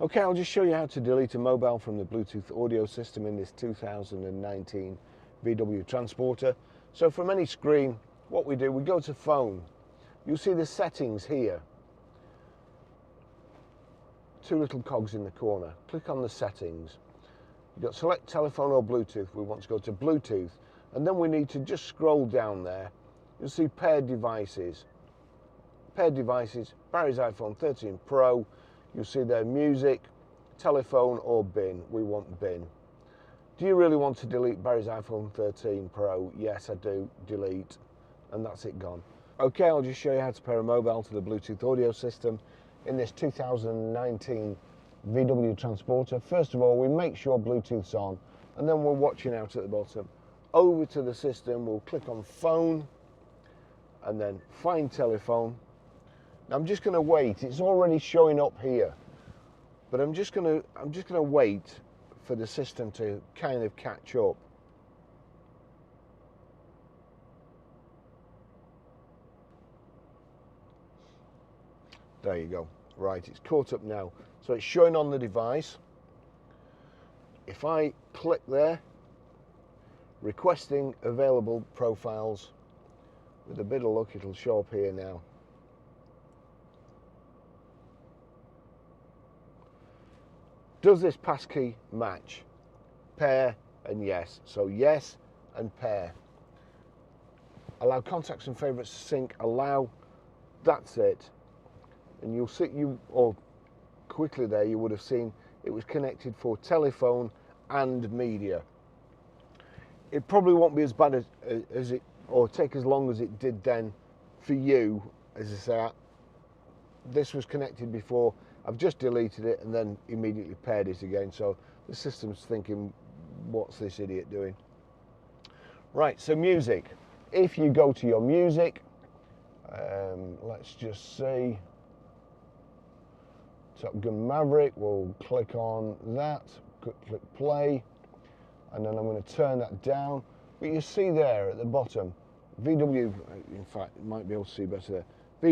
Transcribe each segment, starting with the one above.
Okay, I'll just show you how to delete a mobile from the Bluetooth audio system in this 2019 VW Transporter. So from any screen, what we do, we go to phone. You'll see the settings here. Two little cogs in the corner. Click on the settings. You've got select telephone or Bluetooth. We want to go to Bluetooth. And then we need to just scroll down there. You'll see paired devices. Paired devices, Barry's iPhone 13 Pro. You'll see there music, telephone or bin. We want bin. Do you really want to delete Barry's iPhone 13 Pro? Yes, I do. Delete. And that's it gone. Okay, I'll just show you how to pair a mobile to the Bluetooth audio system in this 2019 VW Transporter. First of all, we make sure Bluetooth's on, and then we're watching out at the bottom. Over to the system, we'll click on phone, and then find telephone. Now I'm just going to wait. It's already showing up here, but I'm just going to wait for the system to kind of catch up. There you go. Right, it's caught up now. So it's showing on the device. If I click there, requesting available profiles, with a bit of luck it'll show up here now. Does this passkey match? Pair and yes. So yes and pair. Allow contacts and favourites to sync. Allow. That's it. And you'll see, or quickly there, you would have seen it was connected for telephone and media. It probably won't be as bad as it, or take as long as it did then for you. As I say, this was connected before. I've just deleted it and then immediately paired it again. So the system's thinking, what's this idiot doing? Right, so music. If you go to your music, let's just see. Top Gun Maverick, we'll click on that, click play, and then I'm going to turn that down. But you see there at the bottom, VW, in fact, you might be able to see better there,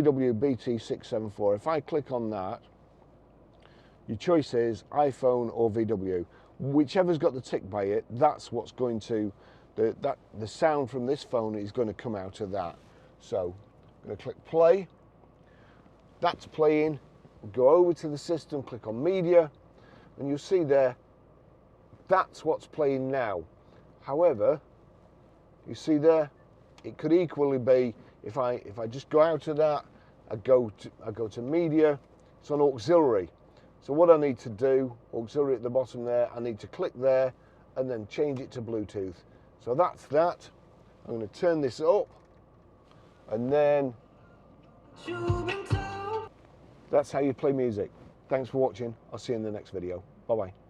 VW BT674. If I click on that, your choice is iPhone or VW. Whichever's got the tick by it, that's what's going to, the sound from this phone is going to come out of that. So I'm going to click play. That's playing. Go over to the system, click on media, and you'll see there, that's what's playing now. However, you see there, it could equally be, if I just go out of that, I go to media, it's on auxiliary. So what I need to do, auxiliary at the bottom there, I need to click there and then change it to Bluetooth. So that's that. I'm going to turn this up, and then that's how you play music. Thanks for watching. I'll see you in the next video. Bye-bye.